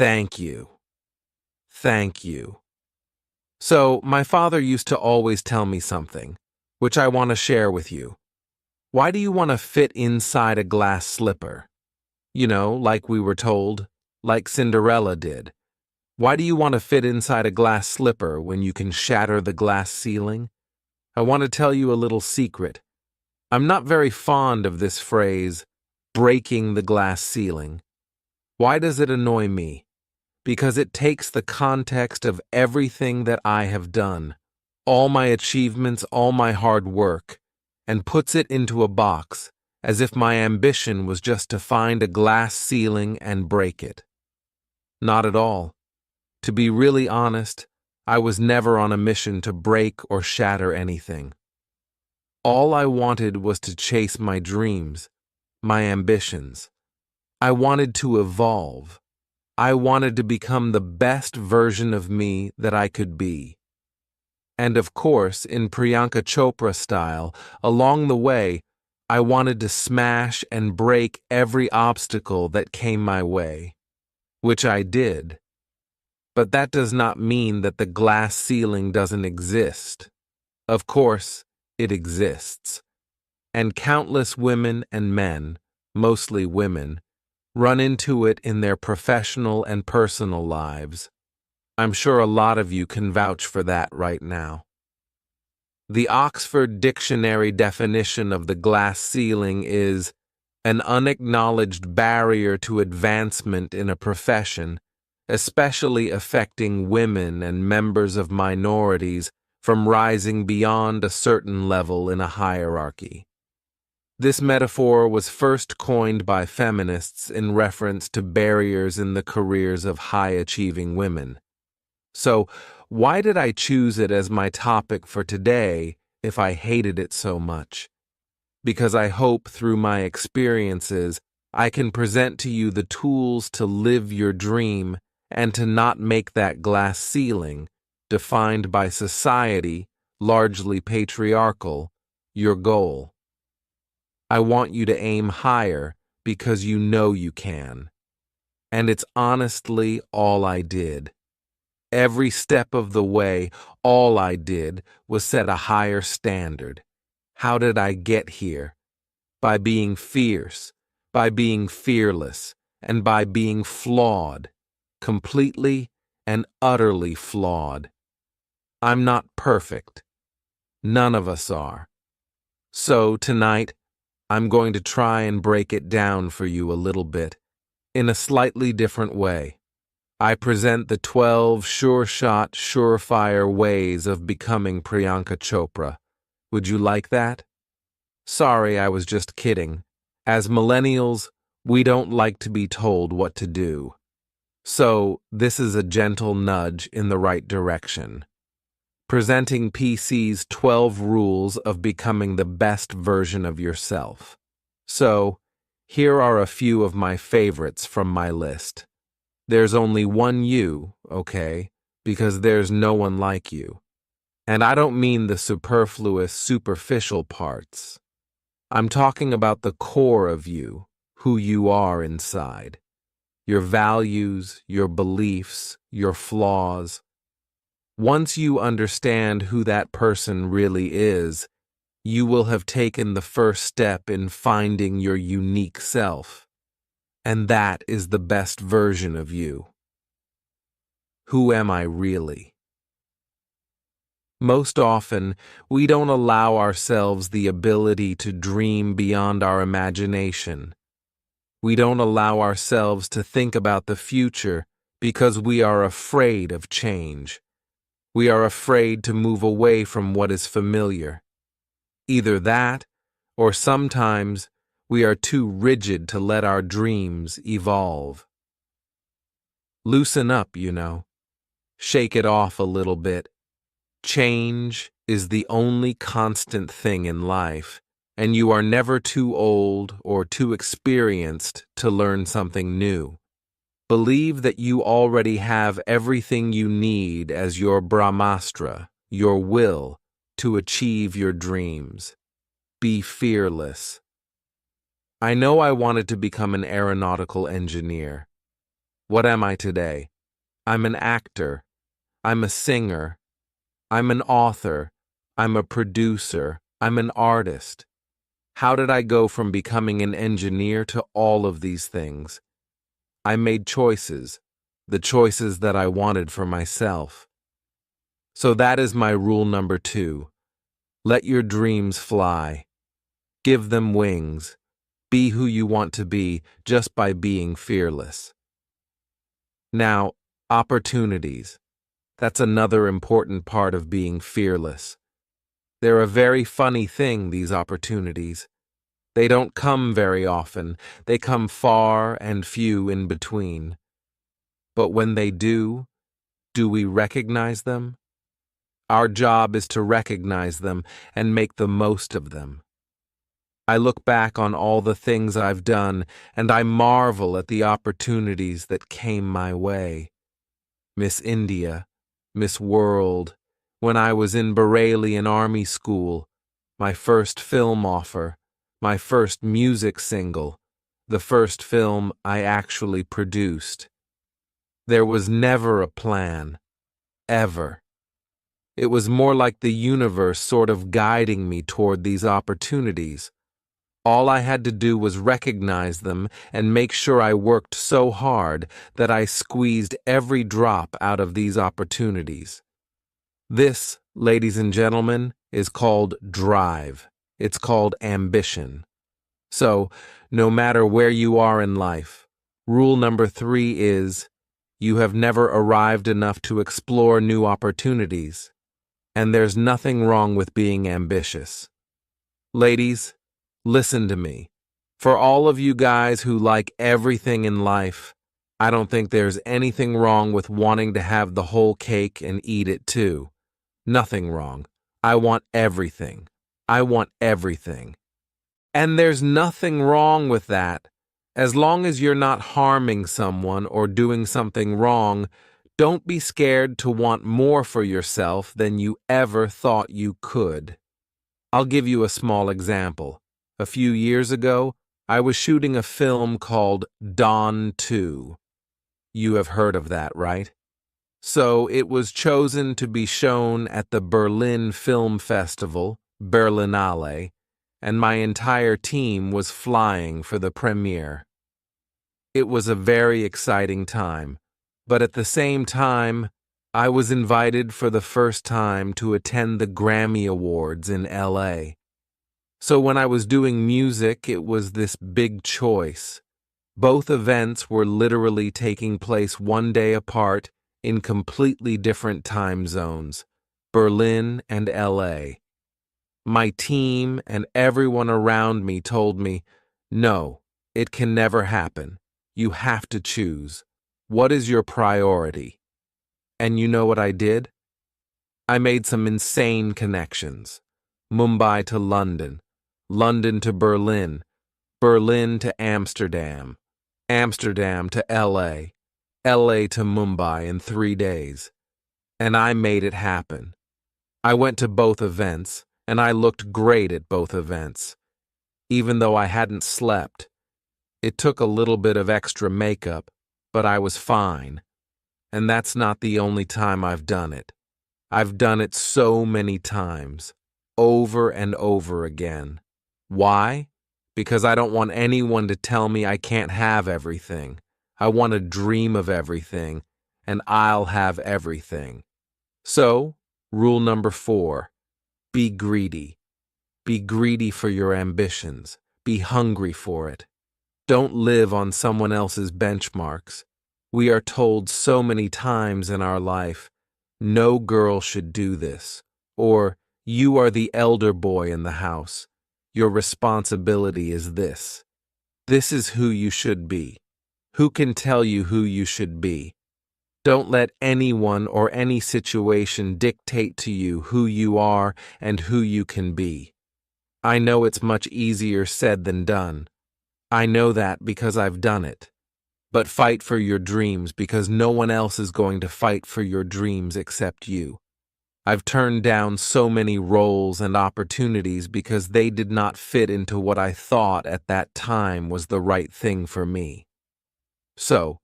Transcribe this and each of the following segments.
Thank you. Thank you. So, my father used to always tell me something, which I want to share with you. Why do you want to fit inside a glass slipper? You know, like we were told, like Cinderella did. Why do you want to fit inside a glass slipper when you can shatter the glass ceiling? I want to tell you a little secret. I'm not very fond of this phrase, breaking the glass ceiling. Why does it annoy me? Because it takes the context of everything that I have done, all my achievements, all my hard work, and puts it into a box, as if my ambition was just to find a glass ceiling and break it. Not at all. To be really honest, I was never on a mission to break or shatter anything. All I wanted was to chase my dreams, my ambitions. I wanted to evolve. I wanted to become the best version of me that I could be. And of course, in Priyanka Chopra style, along the way, I wanted to smash and break every obstacle that came my way, which I did. But that does not mean that the glass ceiling doesn't exist. Of course, it exists. And countless women and men, mostly women, run into it in their professional and personal lives. I'm sure a lot of you can vouch for that right now. The Oxford Dictionary definition of the glass ceiling is an unacknowledged barrier to advancement in a profession, especially affecting women and members of minorities from rising beyond a certain level in a hierarchy. This metaphor was first coined by feminists in reference to barriers in the careers of high-achieving women. So, why did I choose it as my topic for today if I hated it so much? Because I hope through my experiences I can present to you the tools to live your dream and to not make that glass ceiling, defined by society, largely patriarchal, your goal. I want you to aim higher because you know you can. And it's honestly all I did. Every step of the way, all I did was set a higher standard. How did I get here? By being fierce, by being fearless, and by being flawed, completely and utterly flawed. I'm not perfect. None of us are. So tonight, I'm going to try and break it down for you a little bit, in a slightly different way. I present the 12 sure-shot, surefire ways of becoming Priyanka Chopra. Would you like that? Sorry, I was just kidding. As millennials, we don't like to be told what to do. So, this is a gentle nudge in the right direction. Presenting PC's 12 rules of becoming the best version of yourself. So, here are a few of my favorites from my list. There's only one you, okay, because there's no one like you. And I don't mean the superfluous, superficial parts. I'm talking about the core of you, who you are inside. Your values, your beliefs, your flaws. Once you understand who that person really is, you will have taken the first step in finding your unique self. And that is the best version of you. Who am I really? Most often, we don't allow ourselves the ability to dream beyond our imagination. We don't allow ourselves to think about the future because we are afraid of change. We are afraid to move away from what is familiar. Either that, or sometimes we are too rigid to let our dreams evolve. Loosen up, you know. Shake it off a little bit. Change is the only constant thing in life, and you are never too old or too experienced to learn something new. Believe that you already have everything you need as your Brahmastra, your will, to achieve your dreams. Be fearless. I know I wanted to become an aeronautical engineer. What am I today? I'm an actor. I'm a singer. I'm an author. I'm a producer. I'm an artist. How did I go from becoming an engineer to all of these things? I made choices, the choices that I wanted for myself. So that is my rule number 2. Let your dreams fly. Give them wings. Be who you want to be just by being fearless. Now, opportunities. That's another important part of being fearless. They're a very funny thing, these opportunities. They don't come very often. They come far and few in between. But when they do we recognize them? Our job is to recognize them and make the most of them. I look back on all the things I've done, and I marvel at the opportunities that came my way. Miss India, Miss World, when I was in Bareilly Army School, my first film offer, my first music single, the first film I actually produced. There was never a plan, ever. It was more like the universe sort of guiding me toward these opportunities. All I had to do was recognize them and make sure I worked so hard that I squeezed every drop out of these opportunities. This, ladies and gentlemen, is called drive. It's called ambition. So, no matter where you are in life, rule number 3 is, you have never arrived enough to explore new opportunities. And there's nothing wrong with being ambitious. Ladies, listen to me. For all of you guys who like everything in life, I don't think there's anything wrong with wanting to have the whole cake and eat it too. Nothing wrong. I want everything. I want everything. And there's nothing wrong with that. As long as you're not harming someone or doing something wrong, don't be scared to want more for yourself than you ever thought you could. I'll give you a small example. A few years ago, I was shooting a film called Dawn 2. You have heard of that, right? So it was chosen to be shown at the Berlin Film Festival, Berlinale, and my entire team was flying for the premiere. It was a very exciting time, but at the same time, I was invited for the first time to attend the Grammy Awards in LA. So when I was doing music, it was this big choice. Both events were literally taking place one day apart in completely different time zones, Berlin and LA. My team and everyone around me told me, no, it can never happen. You have to choose. What is your priority? And you know what I did? I made some insane connections. Mumbai to London, London to Berlin, Berlin to Amsterdam, Amsterdam to LA, LA to Mumbai in 3 days. And I made it happen. I went to both events, and I looked great at both events. Even though I hadn't slept, it took a little bit of extra makeup, but I was fine. And that's not the only time I've done it. I've done it so many times, over and over again. Why? Because I don't want anyone to tell me I can't have everything. I want to dream of everything, and I'll have everything. So, rule number 4, be greedy. Be greedy for your ambitions. Be hungry for it. Don't live on someone else's benchmarks. We are told so many times in our life, no girl should do this, or you are the elder boy in the house. Your responsibility is this. This is who you should be. Who can tell you who you should be? Don't let anyone or any situation dictate to you who you are and who you can be. I know it's much easier said than done. I know that because I've done it. But fight for your dreams because no one else is going to fight for your dreams except you. I've turned down so many roles and opportunities because they did not fit into what I thought at that time was the right thing for me. So,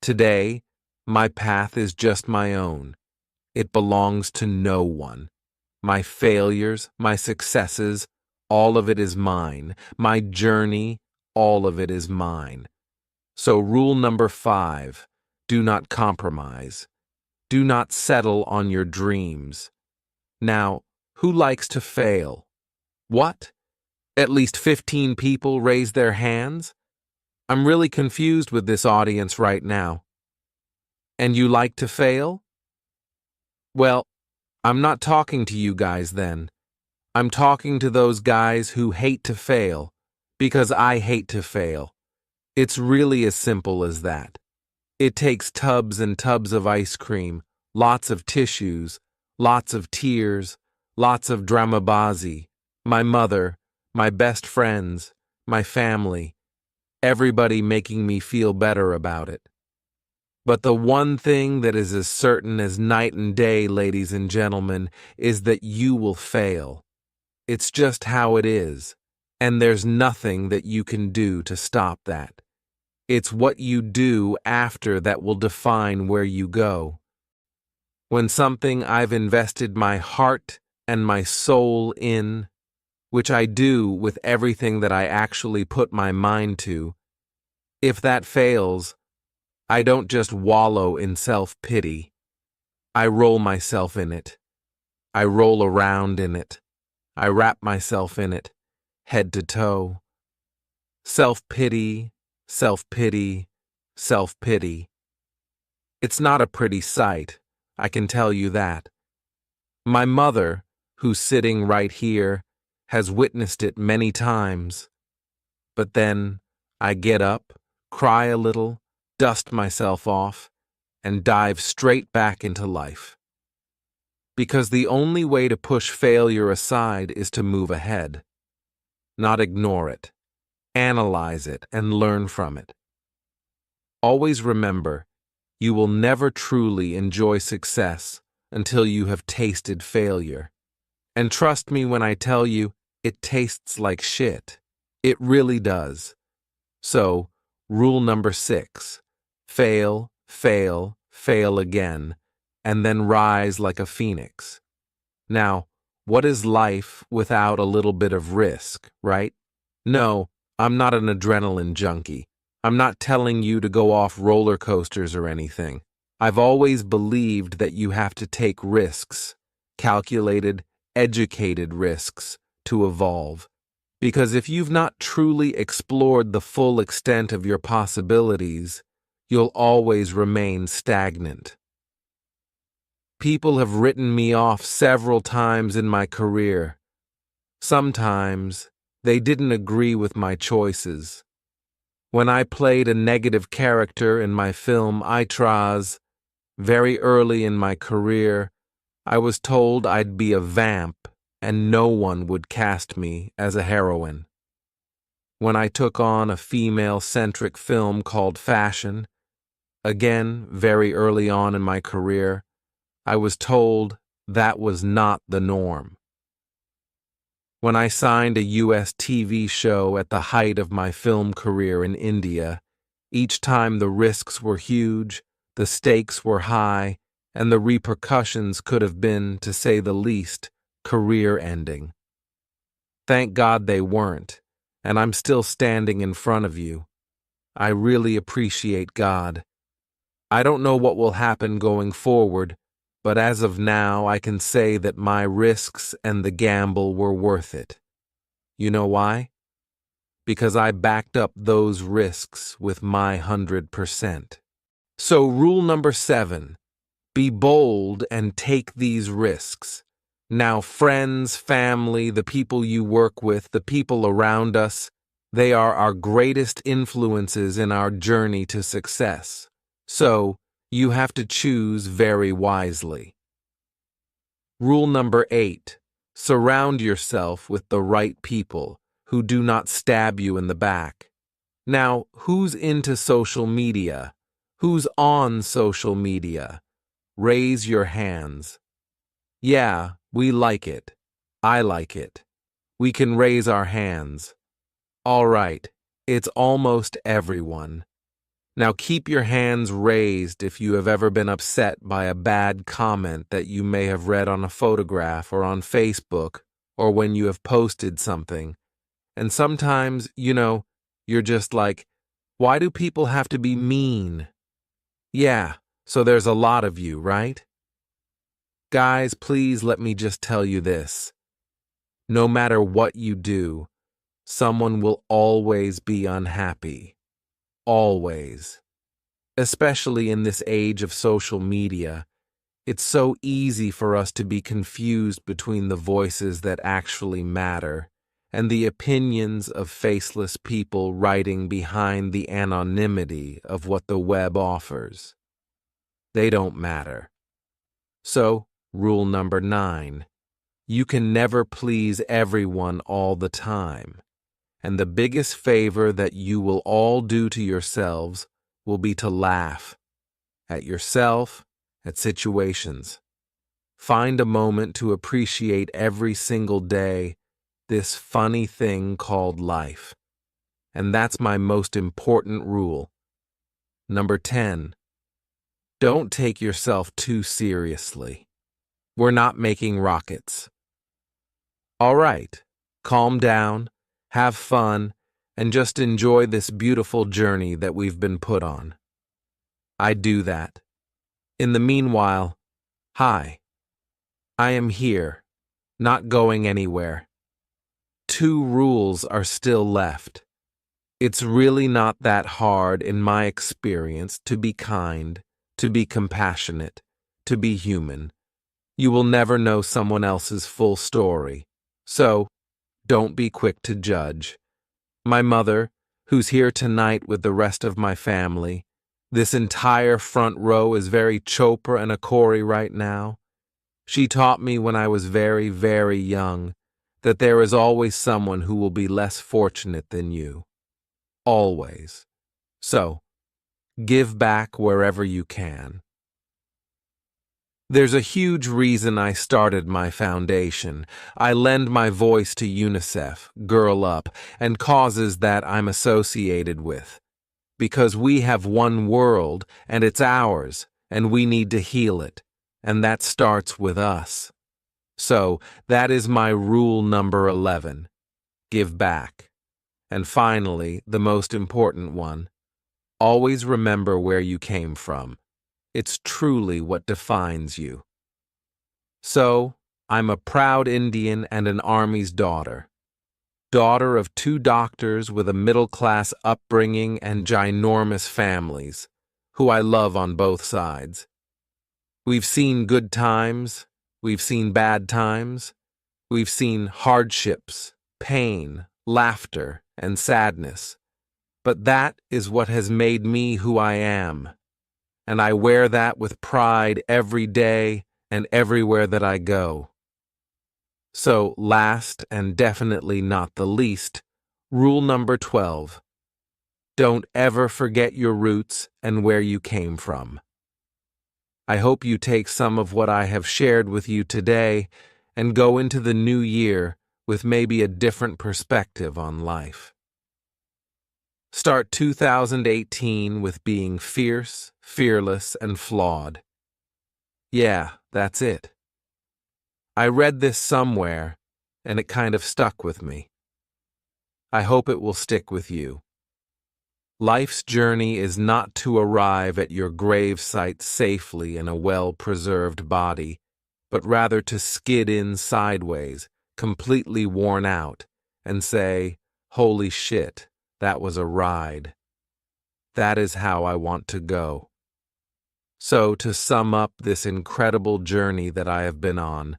Today, my path is just my own. It belongs to no one. My failures, my successes, all of it is mine. My journey, all of it is mine. So rule number 5, do not compromise. Do not settle on your dreams. Now, who likes to fail? What? At least 15 people raise their hands? I'm really confused with this audience right now. And you like to fail? Well, I'm not talking to you guys then. I'm talking to those guys who hate to fail, because I hate to fail. It's really as simple as that. It takes tubs and tubs of ice cream, lots of tissues, lots of tears, lots of dramabazi, my mother, my best friends, my family, everybody making me feel better about it. But the one thing that is as certain as night and day, ladies and gentlemen, is that you will fail. It's just how it is, and there's nothing that you can do to stop that. It's what you do after that will define where you go. When something I've invested my heart and my soul in, which I do with everything that I actually put my mind to, if that fails, I don't just wallow in self-pity. I roll myself in it. I roll around in it. I wrap myself in it, head to toe. Self-pity, self-pity, self-pity. It's not a pretty sight, I can tell you that. My mother, who's sitting right here, has witnessed it many times. But then I get up, cry a little, dust myself off, and dive straight back into life. Because the only way to push failure aside is to move ahead, not ignore it, analyze it, and learn from it. Always remember, you will never truly enjoy success until you have tasted failure. And trust me when I tell you, it tastes like shit. It really does. So, rule number 6, fail, fail, fail again, and then rise like a phoenix. Now, what is life without a little bit of risk, right? No, I'm not an adrenaline junkie. I'm not telling you to go off roller coasters or anything. I've always believed that you have to take risks, calculated, educated risks, to evolve. Because if you've not truly explored the full extent of your possibilities, you'll always remain stagnant. People have written me off several times in my career. Sometimes they didn't agree with my choices. When I played a negative character in my film Itraz, very early in my career, I was told I'd be a vamp and no one would cast me as a heroine. When I took on a female-centric film called Fashion, again very early on in my career, I was told that was not the norm. When I signed a US TV show at the height of my film career in India, each time the risks were huge, the stakes were high, and the repercussions could have been, to say the least, career-ending. Thank God they weren't, and I'm still standing in front of you. I really appreciate God. I don't know what will happen going forward, but as of now, I can say that my risks and the gamble were worth it. You know why? Because I backed up those risks with my 100%. So rule number 7, be bold and take these risks. Now, friends, family, the people you work with, the people around us, they are our greatest influences in our journey to success. So, you have to choose very wisely. Rule number 8, surround yourself with the right people who do not stab you in the back. Now, who's into social media? Who's on social media? Raise your hands. Yeah, we like it. I like it. We can raise our hands. All right, it's almost everyone. Now keep your hands raised if you have ever been upset by a bad comment that you may have read on a photograph or on Facebook or when you have posted something. And sometimes, you're just like, why do people have to be mean? Yeah, so there's a lot of you, right? Guys, please let me just tell you this. No matter what you do, someone will always be unhappy. Always. Especially in this age of social media, it's so easy for us to be confused between the voices that actually matter and the opinions of faceless people writing behind the anonymity of what the web offers. They don't matter. So, rule number 9. You can never please everyone all the time. And the biggest favor that you will all do to yourselves will be to laugh at yourself, at situations. Find a moment to appreciate every single day this funny thing called life. And that's my most important rule. Number 10. Don't take yourself too seriously. We're not making rockets. All right, calm down, have fun, and just enjoy this beautiful journey that we've been put on. I do that. In the meanwhile, hi. I am here, not going anywhere. 2 rules are still left. It's really not that hard in my experience to be kind, to be compassionate, to be human. You will never know someone else's full story. So, don't be quick to judge. My mother, who's here tonight with the rest of my family, this entire front row is very Chopra and Akori right now. She taught me when I was very, very young that there is always someone who will be less fortunate than you. Always. So, give back wherever you can. There's a huge reason I started my foundation. I lend my voice to UNICEF, Girl Up, and causes that I'm associated with. Because we have one world, and it's ours, and we need to heal it. And that starts with us. So, that is my rule number 11. Give back. And finally, the most important one. Always remember where you came from. It's truly what defines you. So, I'm a proud Indian and an army's daughter. Daughter of 2 doctors with a middle-class upbringing and ginormous families, who I love on both sides. We've seen good times, we've seen bad times, we've seen hardships, pain, laughter, and sadness. But that is what has made me who I am. And I wear that with pride every day and everywhere that I go. So, last and definitely not the least, rule number 12. Don't ever forget your roots and where you came from. I hope you take some of what I have shared with you today and go into the new year with maybe a different perspective on life. Start 2018 with being fierce, fearless, and flawed. Yeah, that's it. I read this somewhere, and it kind of stuck with me. I hope it will stick with you. Life's journey is not to arrive at your gravesite safely in a well-preserved body, but rather to skid in sideways, completely worn out, and say, "Holy shit. That was a ride." That is how I want to go. So, to sum up this incredible journey that I have been on,